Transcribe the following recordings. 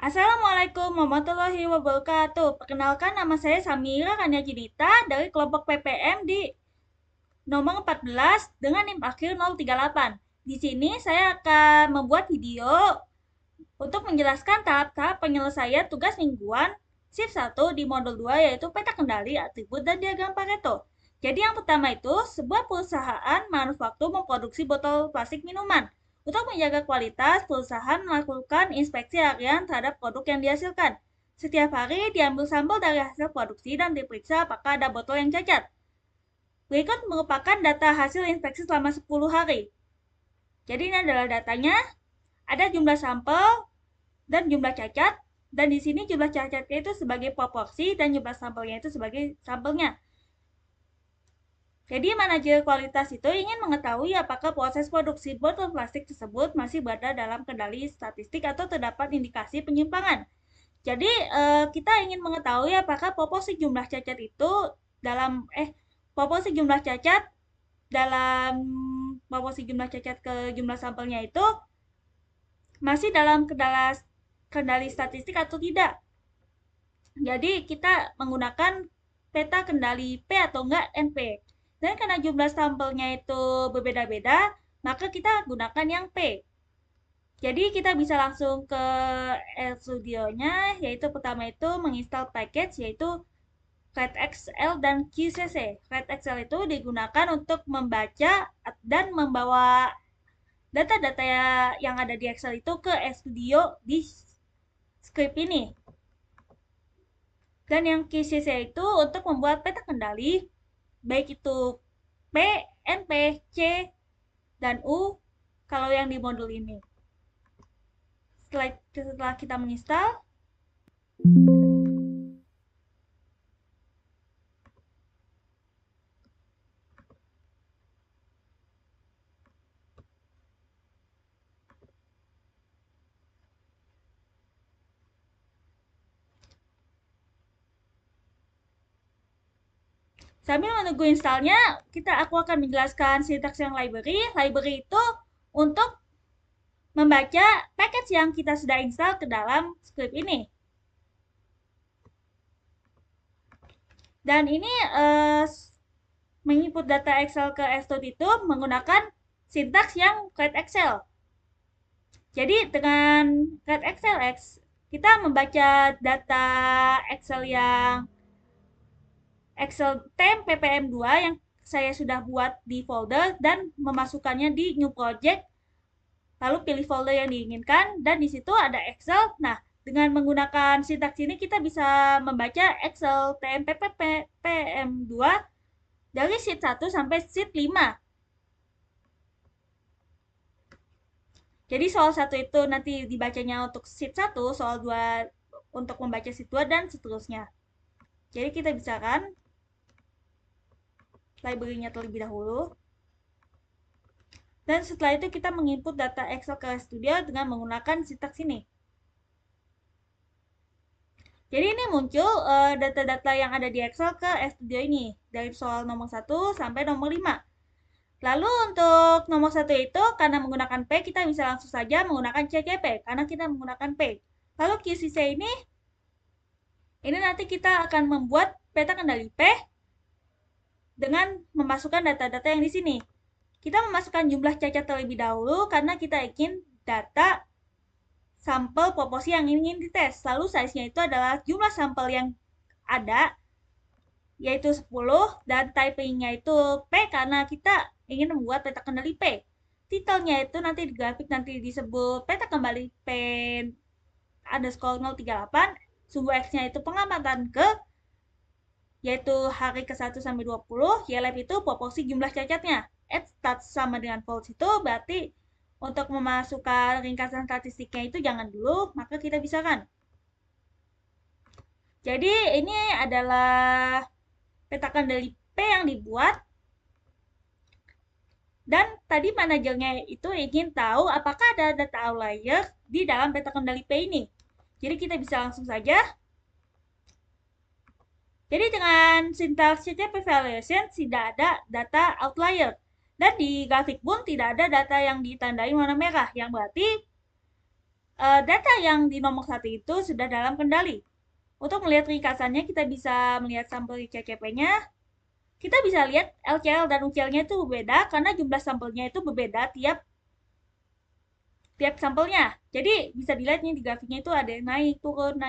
Assalamualaikum warahmatullahi wabarakatuh. Perkenalkan, nama saya Samira Kania Cidita dari kelompok PPM di nomor 14 dengan NIM akhir 038. Di sini saya akan membuat video untuk menjelaskan tahap-tahap penyelesaian tugas mingguan shift 1 di modul 2, yaitu peta kendali, atribut, dan diagram Pareto. Jadi yang pertama itu, sebuah perusahaan manufaktur memproduksi botol plastik minuman. Untuk menjaga kualitas, perusahaan melakukan inspeksi harian terhadap produk yang dihasilkan. Setiap hari diambil sampel dari hasil produksi dan diperiksa apakah ada botol yang cacat. Berikut merupakan data hasil inspeksi selama 10 hari. Jadi ini adalah datanya, ada jumlah sampel dan jumlah cacat, dan di sini jumlah cacatnya itu sebagai proporsi dan jumlah sampelnya itu sebagai sampelnya. Jadi manajer kualitas itu ingin mengetahui apakah proses produksi botol plastik tersebut masih berada dalam kendali statistik atau terdapat indikasi penyimpangan. Jadi kita ingin mengetahui apakah proporsi jumlah cacat itu dalam proporsi jumlah cacat dalam proporsi jumlah cacat ke jumlah sampelnya itu masih dalam kendali statistik atau tidak. Jadi kita menggunakan peta kendali P atau enggak NP. Dan karena jumlah sampelnya itu berbeda-beda, maka kita gunakan yang P. Jadi kita bisa langsung ke RStudio-nya, yaitu pertama itu menginstal package, yaitu RedXL dan QCC. RedXL itu digunakan untuk membaca dan membawa data-data yang ada di Excel itu ke RStudio di script ini. Dan yang QCC itu untuk membuat peta kendali, baik itu P, NP, C, dan U kalau yang di modul ini. Setelah kita menginstal, sambil menunggu installnya, aku akan menjelaskan sintaks yang library. Library itu untuk membaca package yang kita sudah install ke dalam script ini. Dan ini menginput data Excel ke Xcode itu menggunakan sintaks yang Red Excel. Jadi dengan Red Excel kita membaca data Excel yang Excel temp PPM2 yang saya sudah buat di folder dan memasukkannya di new project, lalu pilih folder yang diinginkan dan di situ ada Excel. Nah, dengan menggunakan sintaks ini kita bisa membaca Excel TMPPM2 dari sheet 1 sampai sheet 5. Jadi soal 1 itu nanti dibacanya untuk sheet 1, soal 2 untuk membaca sheet 2 dan seterusnya. Jadi kita bisa kan library-nya terlebih dahulu. Dan setelah itu kita menginput data Excel ke RStudio dengan menggunakan sintaks ini. Jadi ini muncul data-data yang ada di Excel ke RStudio ini. Dari soal nomor 1 sampai nomor 5. Lalu untuk nomor 1 itu karena menggunakan P, kita bisa langsung saja menggunakan CCP. Karena kita menggunakan P. Lalu QCC ini nanti kita akan membuat peta kendali P dengan memasukkan data-data yang di sini. Kita memasukkan jumlah cacat terlebih dahulu karena kita ingin data sampel proporsi yang ingin dites. Lalu size-nya itu adalah jumlah sampel yang ada, yaitu 10, dan typing-nya itu P karena kita ingin membuat peta kendali P. Titelnya itu nanti di grafik nanti disebut peta kendali P underscore 038, sumbu X-nya itu pengamatan ke, yaitu hari ke-1 sampai 20, YLF itu proporsi jumlah cacatnya. Add stat sama dengan false itu berarti untuk memasukkan ringkasan statistiknya itu jangan dulu, maka kita bisa kan. Jadi ini adalah peta kendali P yang dibuat. Dan tadi manajernya itu ingin tahu apakah ada data outlier di dalam peta kendali P ini. Jadi kita bisa langsung saja. Jadi dengan sintaks CCP valuation tidak ada data outlier. Dan di grafik pun tidak ada data yang ditandai warna merah, yang berarti data yang di nomor 1 itu sudah dalam kendali. Untuk melihat ringkasannya, kita bisa melihat sampel CCP-nya. Kita bisa lihat LCL dan UCL-nya itu berbeda karena jumlah sampelnya itu berbeda tiap sampelnya. Jadi bisa dilihat nih di grafiknya itu ada naik turun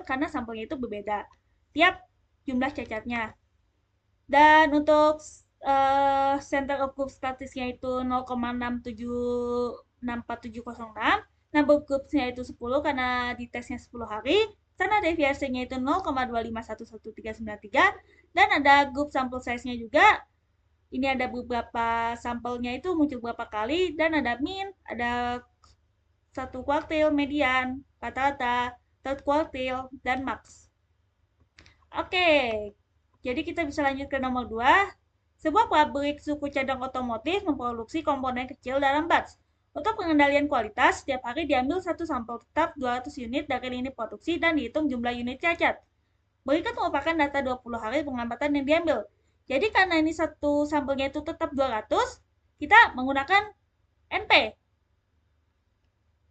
karena sampelnya itu berbeda tiap jumlah cacatnya. Dan untuk center of group statistiknya itu 0,67647006. Number groupsnya itu 10 karena di tesnya 10 hari. Standar deviasinya itu 0,2511393. Dan ada group sample size-nya juga. Ini ada beberapa sampelnya itu muncul berapa kali. Dan ada min, ada satu kuartil, median, rata-rata, third quartile, dan max. Oke, jadi kita bisa lanjut ke nomor 2. Sebuah pabrik suku cadang otomotif memproduksi komponen kecil dalam batch. Untuk pengendalian kualitas, setiap hari diambil satu sampel tetap 200 unit dari lini produksi dan dihitung jumlah unit cacat. Berikut merupakan data 20 hari pengamatan yang diambil. Jadi karena ini satu sampelnya itu tetap 200, kita menggunakan NP.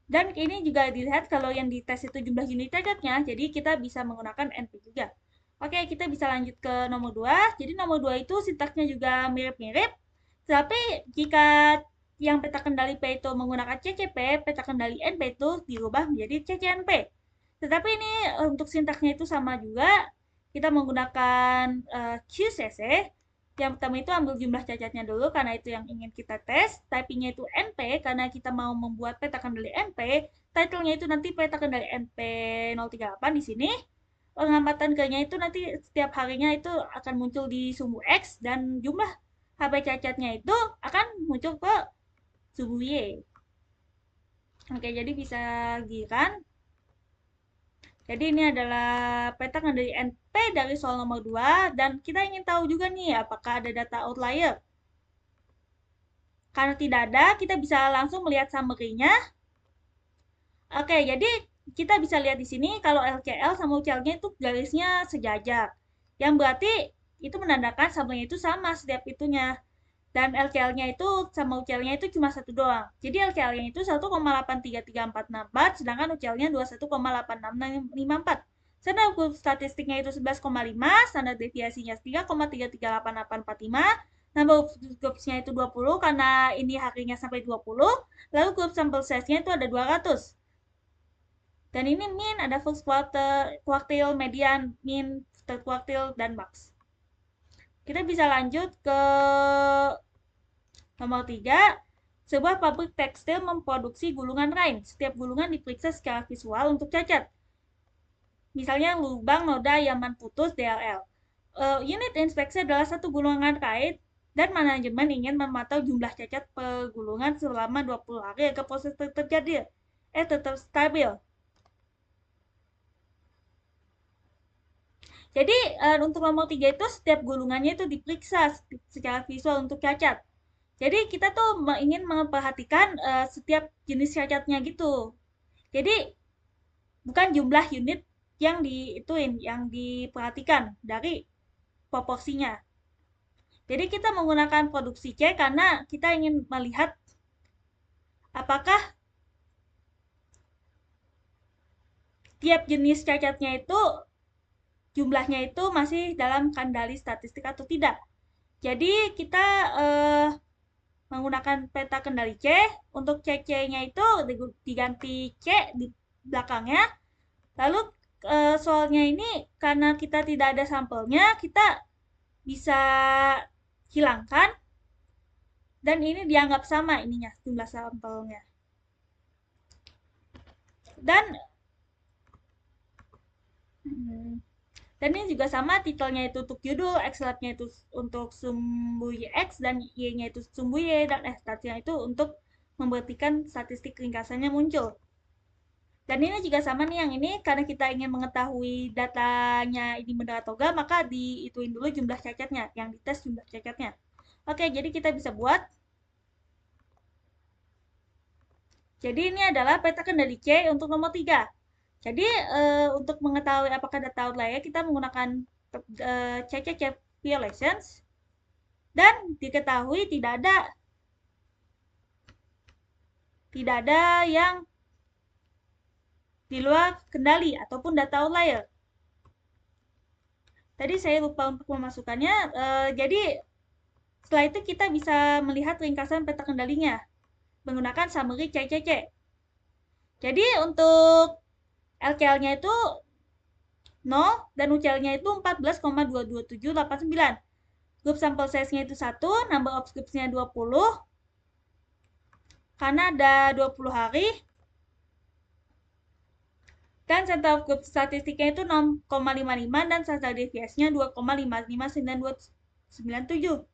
Dan ini juga dilihat kalau yang dites itu jumlah unit cacatnya, jadi kita bisa menggunakan NP juga. Oke, kita bisa lanjut ke nomor 2. Jadi nomor 2 itu sintaksnya juga mirip-mirip. Tapi jika yang peta kendali P itu menggunakan CCP, peta kendali NP itu dirubah menjadi CCNP. Tetapi ini untuk sintaksnya itu sama juga. Kita menggunakan QCC. Yang pertama itu ambil jumlah cacatnya dulu karena itu yang ingin kita tes. Typingnya itu NP karena kita mau membuat peta kendali NP. Title-nya itu nanti peta kendali NP 038 di sini. Pengamatan K-nya itu nanti setiap harinya itu akan muncul di sumbu X dan jumlah HP cacatnya itu akan muncul ke sumbu Y. Oke, jadi bisa giran. Jadi ini adalah peta kendali NP dari soal nomor 2 dan kita ingin tahu juga nih apakah ada data outlier. Karena tidak ada, kita bisa langsung melihat summary-nya. Oke, jadi kita bisa lihat di sini kalau LCL sama UCL-nya itu garisnya sejajar. Yang berarti itu menandakan sampelnya itu sama setiap itunya. Dan LCL-nya itu sama UCL-nya itu cuma satu doang. Jadi LCL-nya itu 1,83344, sedangkan UCL-nya 21,86654. Standar statistiknya itu 11,5, standar deviasinya 3,338845. Number groups-nya itu 20 karena ini harinya sampai 20. Lalu group sample size-nya itu ada 200. Dan ini min, ada first quartile, median, min, third quartile, dan max. Kita bisa lanjut ke nomor 3. Sebuah pabrik tekstil memproduksi gulungan kain. Setiap gulungan diperiksa secara visual untuk cacat. Misalnya lubang, noda, yaman putus, DLL. Unit inspeksi adalah satu gulungan kain dan manajemen ingin memantau jumlah cacat per gulungan selama 20 hari agar proses terjadi tetap stabil. Jadi untuk nomor 3 itu setiap gulungannya itu diperiksa secara visual untuk cacat. Jadi kita tuh ingin memperhatikan setiap jenis cacatnya gitu. Jadi bukan jumlah unit yang diperhatikan dari proporsinya. Jadi kita menggunakan produksi C karena kita ingin melihat apakah tiap jenis cacatnya itu jumlahnya itu masih dalam kendali statistik atau tidak. Jadi kita menggunakan peta kendali C. Untuk CC-nya itu diganti C di belakangnya. Lalu soalnya ini karena kita tidak ada sampelnya, kita bisa hilangkan. Dan ini dianggap sama ininya, jumlah sampelnya. Dan ini juga sama, titelnya itu untuk judul, X-Lab-nya itu untuk sumbu X, dan Y-nya itu sumbu Y, dan statistiknya itu untuk membuktikan statistik ringkasannya muncul. Dan ini juga sama nih yang ini, karena kita ingin mengetahui datanya ini benar atau enggak, maka dihituin dulu jumlah cacatnya, yang dites jumlah cacatnya. Oke, jadi kita bisa buat. Jadi ini adalah peta kendali C untuk nomor 3. Jadi untuk mengetahui apakah data outlier, kita menggunakan CCC violations dan diketahui tidak ada yang di luar kendali ataupun data outlier. Tadi saya lupa untuk memasukkannya. Jadi setelah itu kita bisa melihat ringkasan peta kendalinya menggunakan summary CCC. Jadi untuk LCL-nya itu 0 dan UCL-nya itu 14,22789. Grup sampel size-nya itu 1, number of scoops-nya 20. Karena ada 20 hari. Dan center of group statistiknya itu 0,55 dan standard deviation-nya 2,55997.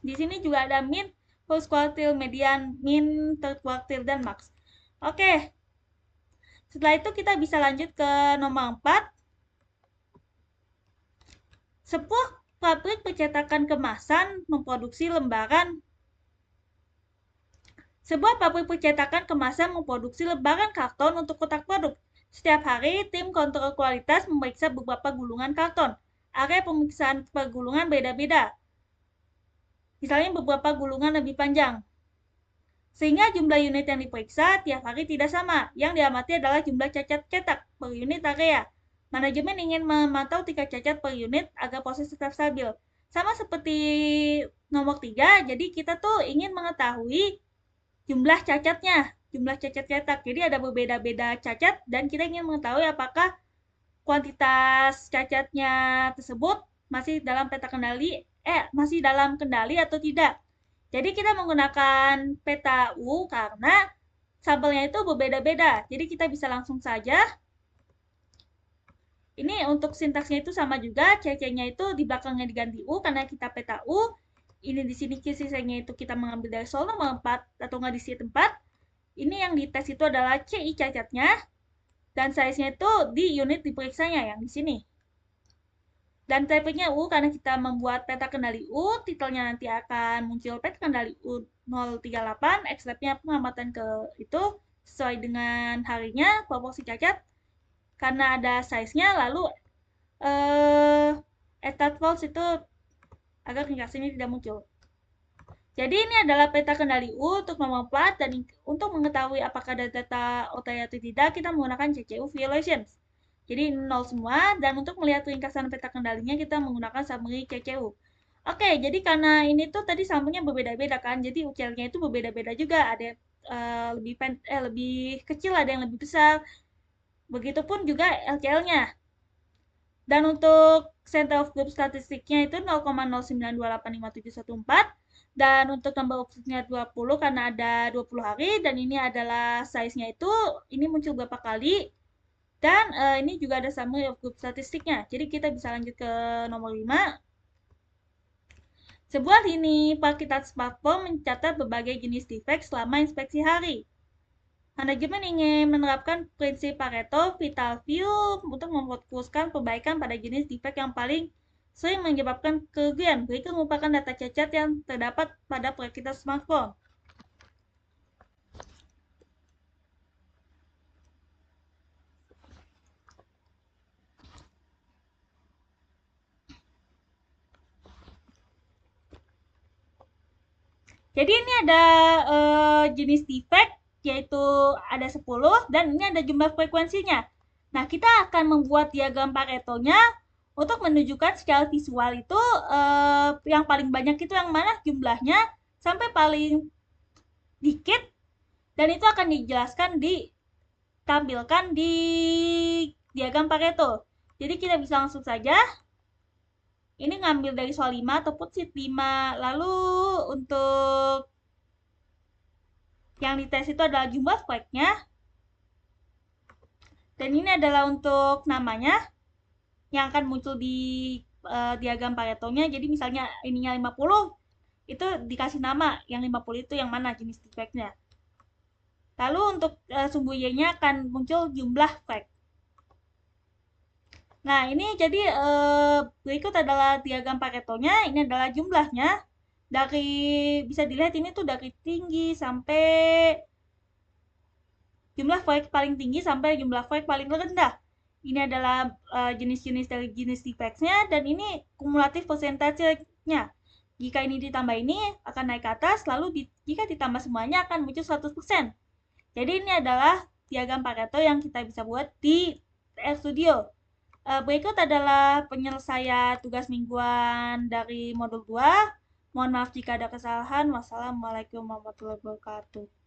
Di sini juga ada min, first quartile, median, min, third quartile, dan max. Oke. Setelah itu kita bisa lanjut ke nomor 4. Sebuah pabrik percetakan kemasan memproduksi lembaran. Sebuah pabrik percetakan kemasan memproduksi lembaran karton untuk kotak produk. Setiap hari, tim kontrol kualitas memeriksa beberapa gulungan karton. Area pemeriksaan per gulungan beda-beda. Misalnya beberapa gulungan lebih panjang. Sehingga jumlah unit yang diperiksa tiap hari tidak sama. Yang diamati adalah jumlah cacat cetak per unit area. Manajemen ingin memantau tingkat cacat per unit agar proses tetap stabil. Sama seperti nomor 3, jadi kita tuh ingin mengetahui jumlah cacatnya, jumlah cacat cetak. Jadi ada berbeda-beda cacat dan kita ingin mengetahui apakah kuantitas cacatnya tersebut masih dalam peta kendali, masih dalam kendali atau tidak. Jadi kita menggunakan peta U karena sampelnya itu berbeda-beda. Jadi kita bisa langsung saja. Ini untuk sintaksnya itu sama juga, CC-nya itu di belakangnya diganti U karena kita peta U. Ini di sini CC-nya itu kita mengambil dari soal nomor 4 atau nggak di sheet 4. Ini yang dites itu adalah CI cacatnya dan size-nya itu di unit diperiksanya yang di sini. Dan type-nya U karena kita membuat peta kendali U, titelnya nanti akan muncul peta kendali U 038, X-Lab-nya pengamatan ke itu sesuai dengan harinya, proporsi cacat, karena ada size-nya, lalu stat false itu agar ringkasannya tidak muncul. Jadi ini adalah peta kendali U untuk nomor 4 dan untuk mengetahui apakah ada data outlier atau tidak, kita menggunakan CCU violations. Jadi 0 semua, dan untuk melihat ringkasan peta kendalinya kita menggunakan summary CCU. Oke, jadi karena ini tuh tadi sampelnya berbeda-beda kan, jadi UCL-nya itu berbeda-beda juga, ada lebih kecil, ada yang lebih besar. Begitupun juga LCL-nya. Dan untuk center of group statistiknya itu 0,09285714, dan untuk number of scoops-nya 20 karena ada 20 hari, dan ini adalah size-nya itu, ini muncul berapa kali. Dan ini juga ada summary of group statistiknya. Jadi kita bisa lanjut ke nomor 5. Sebuah lini Parkitas smartphone mencatat berbagai jenis defect selama inspeksi hari. Manajemen ingin menerapkan prinsip Pareto Vital View untuk memfokuskan perbaikan pada jenis defect yang paling sering menyebabkan kerugian. Berikut merupakan data cacat yang terdapat pada Parkitas smartphone. Jadi ini ada jenis defect, yaitu ada 10, dan ini ada jumlah frekuensinya. Nah, kita akan membuat diagram Pareto-nya untuk menunjukkan secara visual itu yang paling banyak itu yang mana jumlahnya sampai paling dikit, dan itu akan dijelaskan ditampilkan di diagram Pareto. Jadi kita bisa langsung saja. Ini ngambil dari soal 5 ataupun sheet 5. Lalu untuk yang dites itu adalah jumlah flagnya. Dan ini adalah untuk namanya yang akan muncul di diagram Pareto-nya. Jadi misalnya ininya 50, itu dikasih nama. Yang 50 itu yang mana jenis defect-nya. Lalu untuk sumbu Y-nya akan muncul jumlah flag. Nah, ini jadi berikut adalah diagram Pareto-nya. Ini adalah jumlahnya. Dari, bisa dilihat ini tuh dari tinggi sampai jumlah proyek paling tinggi sampai jumlah proyek paling rendah. Ini adalah jenis-jenis dari jenis defects-nya, dan ini kumulatif persentasenya. Jika ini ditambah ini akan naik ke atas, lalu jika ditambah semuanya akan muncul 100%. Jadi ini adalah diagram Pareto yang kita bisa buat di RStudio. Berikut adalah penyelesaian tugas mingguan dari modul 2. Mohon maaf jika ada kesalahan. Wassalamualaikum warahmatullahi wabarakatuh.